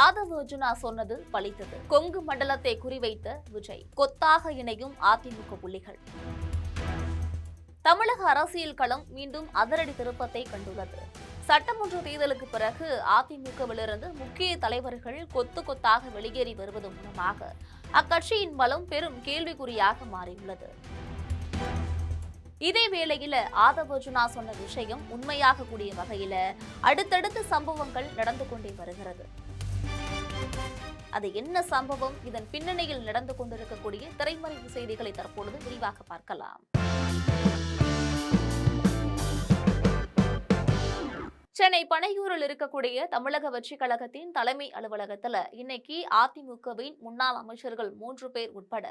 ஆதவ அர்ஜுனா சொன்னது பலித்தது. கொங்கு மண்டலத்தை குறிவைத்த விஜய். கொத்தாக இணையும் அதிமுக புள்ளிகள். தமிழக அரசியல் களம் மீண்டும் அதிரடி திருப்பத்தை கண்டுள்ளது. சட்டமன்ற தேர்தலுக்கு பிறகு அதிமுகவிலிருந்து முக்கிய தலைவர்கள் கொத்து கொத்தாக வெளியேறி வருவது மூலமாக அக்கட்சியின் பலம் பெரும் கேள்விக்குறியாக மாறியுள்ளது. இதே வேளையில ஆதவ அர்ஜுனா சொன்ன விஷயம் உண்மையாக கூடிய வகையில அடுத்தடுத்த சம்பவங்கள் நடந்து கொண்டே வருகிறது. அது என்ன சம்பவம், இதன் பின்னணியில் நடந்து கொண்டிருக்கக்கூடிய திரைமறைவு செய்திகளை தற்பொழுது விரிவாக பார்க்கலாம். சென்னை பனையூரில் இருக்கக்கூடிய தமிழக வெற்றி கழகத்தின் தலைமை அலுவலகத்தில் இன்னைக்கு அதிமுகவின் முன்னாள் அமைச்சர்கள் 3 பேர் உட்பட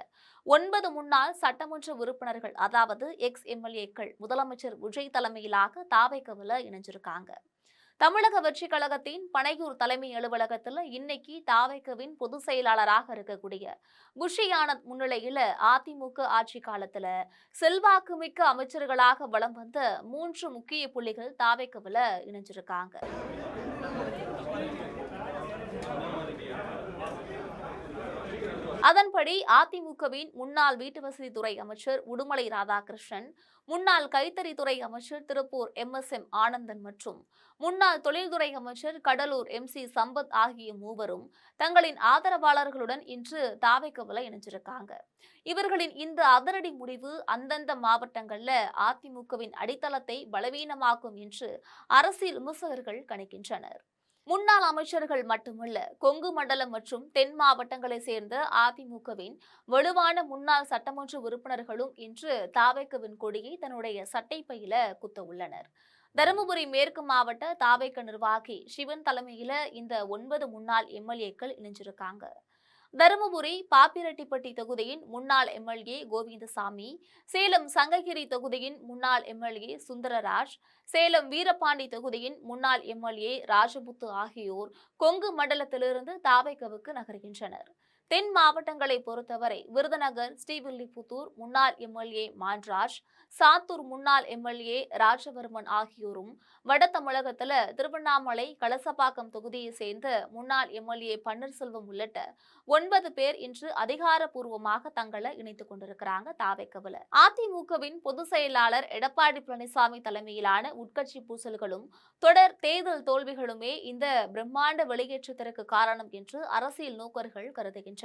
9 முன்னாள் சட்டமன்ற உறுப்பினர்கள், அதாவது எக்ஸ் எம்எல்ஏக்கள் முதலமைச்சர் விஜய் தலைமையிலாக தாவேகவில் இணைஞ்சிருக்காங்க. தமிழக வெற்றி கழகத்தின் பனையூர் தலைமை அலுவலகத்தில் இன்னைக்கு தாவேகவின் பொதுச் செயலாளராக இருக்கக்கூடிய புஷி ஆனந்த் முன்னிலையில அதிமுக ஆட்சி காலத்துல செல்வாக்குமிக்க அமைச்சர்களாக வலம் வந்த 3 முக்கிய புள்ளிகள் தாவேகவில் இணைஞ்சிருக்காங்க. அதன்படி அதிமுகவின் முன்னாள் வீட்டுவசதித்துறை அமைச்சர் உடுமலை ராதாகிருஷ்ணன், முன்னாள் கைத்தறித்துறை அமைச்சர் திருப்பூர் எம் ஆனந்தன் மற்றும் முன்னாள் தொழில்துறை அமைச்சர் கடலூர் MC சம்பத் ஆகிய மூவரும் தங்களின் ஆதரவாளர்களுடன் இன்று தாவேகவில் இணைஞ்சிருக்காங்க. இவர்களின் இந்த அதிரடி முடிவு அந்தந்த மாவட்டங்கள்ல அதிமுகவின் அடித்தளத்தை பலவீனமாக்கும் என்று அரசியல் விமர்சகர்கள் கணிக்கின்றனர். முன்னாள் அமைச்சர்கள் மட்டுமல்ல, கொங்கு மண்டலம் மற்றும் தென் மாவட்டங்களை சேர்ந்த அதிமுகவின் வலுவான முன்னாள் சட்டமன்ற உறுப்பினர்களும் இன்று தாவேகவின் கொடியை தன்னுடைய சட்டைப்பையில குத்த உள்ளனர். தருமபுரி மேற்கு மாவட்ட தாவேக நிர்வாகி சிவன் தலைமையில இந்த 9 முன்னாள் எம்எல்ஏக்கள் இணைஞ்சிருக்காங்க. தருமபுரி பாப்பிரெட்டிப்பட்டி தொகுதியின் முன்னாள் எம்எல்ஏ கோவிந்தசாமி, சேலம் சங்ககிரி தொகுதியின் முன்னாள் எம்எல்ஏ சுந்தரராஜ், சேலம் வீரபாண்டி தொகுதியின் முன்னாள் எம்எல்ஏ ராஜமுத்து ஆகியோர் கொங்கு மண்டலத்திலிருந்து தாவேகவுக்கு நகர்கின்றனர். தென் மாவட்டங்களை பொறுத்தவரை விருதுநகர் ஸ்ரீவில்லிபுத்தூர் முன்னாள் எம்எல்ஏ மான்ராஜ், சாத்தூர் முன்னாள் எம்எல்ஏ ராஜவர்மன் ஆகியோரும், வட தமிழகத்துல திருவண்ணாமலை கலசப்பாக்கம் தொகுதியை சேர்ந்த முன்னாள் எம்எல்ஏ பன்னீர்செல்வம் உள்ளிட்ட 9 பேர் இன்று அதிகாரப்பூர்வமாக தங்களை இணைத்துக் கொண்டிருக்கிறாங்க தாவேகவில். அதிமுகவின் பொதுச் செயலாளர் எடப்பாடி பழனிசாமி தலைமையிலான உட்கட்சி பூசல்களும் தொடர் தேர்தல் தோல்விகளுமே இந்த பிரம்மாண்ட வெளியேற்றத்திற்கு காரணம் என்று அரசியல் நோக்கர்கள் கருதுகின்றனர்.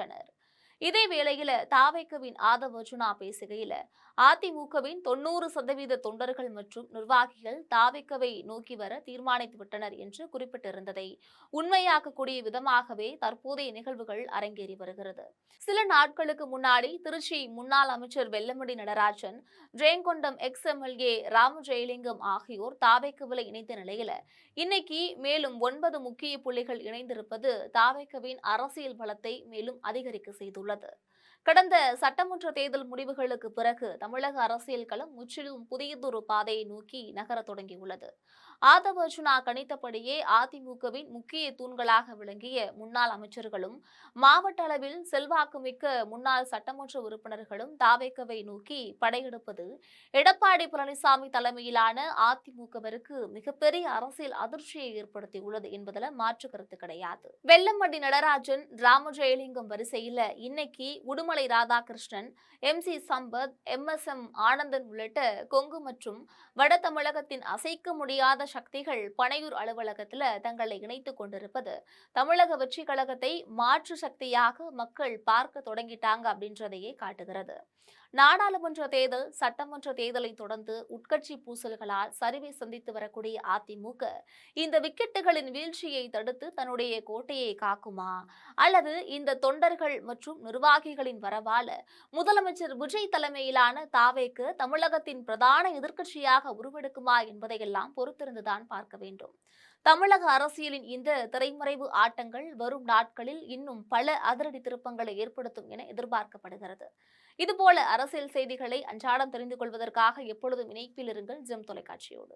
இதே வேளையில தாவேகவின் ஆதவ அர்ஜுனா பேசுகையில அதிமுகவின் 90% தொண்டர்கள் மற்றும் நிர்வாகிகள் தாவேகவை நோக்கி வர தீர்மானித்து விட்டனர் என்று குறிப்பிட்டிருந்ததை உண்மையாக்கக்கூடிய விதமாகவே தற்போதைய நிகழ்வுகள் அரங்கேறி வருகிறது. சில நாட்களுக்கு முன்னாடி திருச்சி முன்னாள் அமைச்சர் வெல்லமண்டி நடராஜன், ஜெயங்கொண்டம் எக்ஸ் எம்எல்ஏ ராமஜெயலிங்கம் ஆகியோர் தாவேகவில் இணைந்த நிலையில இன்னைக்கு மேலும் 9 முக்கிய புள்ளிகள் இணைந்திருப்பது தாவேகவின் அரசியல் பலத்தை மேலும் அதிகரிக்க செய்துள்ளது. கடந்த சட்டமன்ற தேர்தல் முடிவுகளுக்கு பிறகு தமிழக அரசியல் களம் முற்றிலும் புதியதொரு பாதையை நோக்கி நகர தொடங்கியுள்ளது. ஆதவ அர்ஜுனா கணித்தபடியே அதிமுகவின் முக்கிய தூண்களாக விளங்கிய முன்னாள் அமைச்சர்களும் மாவட்ட அளவில் செல்வாக்குமிக்க முன்னாள் சட்டமன்ற உறுப்பினர்களும் தாவேகவை நோக்கி படையெடுப்பது எடப்பாடி பழனிசாமி தலைமையிலான அதிமுகவிற்கு மிகப்பெரிய அரசியல் அதிர்ச்சியை ஏற்படுத்தியுள்ளது என்பதில் மாற்று கருத்து கிடையாது. வெல்லமண்டி நடராஜன், ராமஜெயலிங்கம் வரிசையில இன்னைக்கு உடுமலை ராதாகிருஷ்ணன், MC சம்பத், MS ஆனந்தன் உள்ளிட்ட கொங்கு மற்றும் வட தமிழகத்தின் அசைக்க முடியாத சக்திகள் பனையூர் அலுவலகத்தில் தங்களை இணைத்துக் கொண்டிருப்பது தமிழக வெற்றி கழகத்தை மாற்று சக்தியாக மக்கள் பார்க்க தொடங்கிட்டாங்க அப்படின்றதையே காட்டுகிறது. நாடாளுமன்ற தேர்தல், சட்டமன்ற தேர்தலை தொடர்ந்து உட்கட்சி பூசல்களால் சரிவை சந்தித்து வரக்கூடிய அதிமுக இந்த விக்கெட்டுகளின் வீழ்ச்சியை தடுத்து தன்னுடைய கோட்டையை காக்குமா, அல்லது இந்த தொண்டர்கள் மற்றும் நிர்வாகிகளின் வரவால முதலமைச்சர் விஜய் தலைமையிலான தாவேக தமிழகத்தின் பிரதான எதிர்க்கட்சியாக உருவெடுக்குமா என்பதையெல்லாம் பொறுத்திருந்துதான் பார்க்க வேண்டும். தமிழக அரசியலின் இந்த திரைமறைவு ஆட்டங்கள் வரும் நாட்களில் இன்னும் பல அதிரடி திருப்பங்களை ஏற்படுத்தும் என எதிர்பார்க்கப்படுகிறது. இதுபோல அரசியல் செய்திகளை அன்றாடம் தெரிந்து கொள்வதற்காக எப்பொழுதும் இணைப்பில் இருங்கள் ஜெம் தொலைக்காட்சியோடு.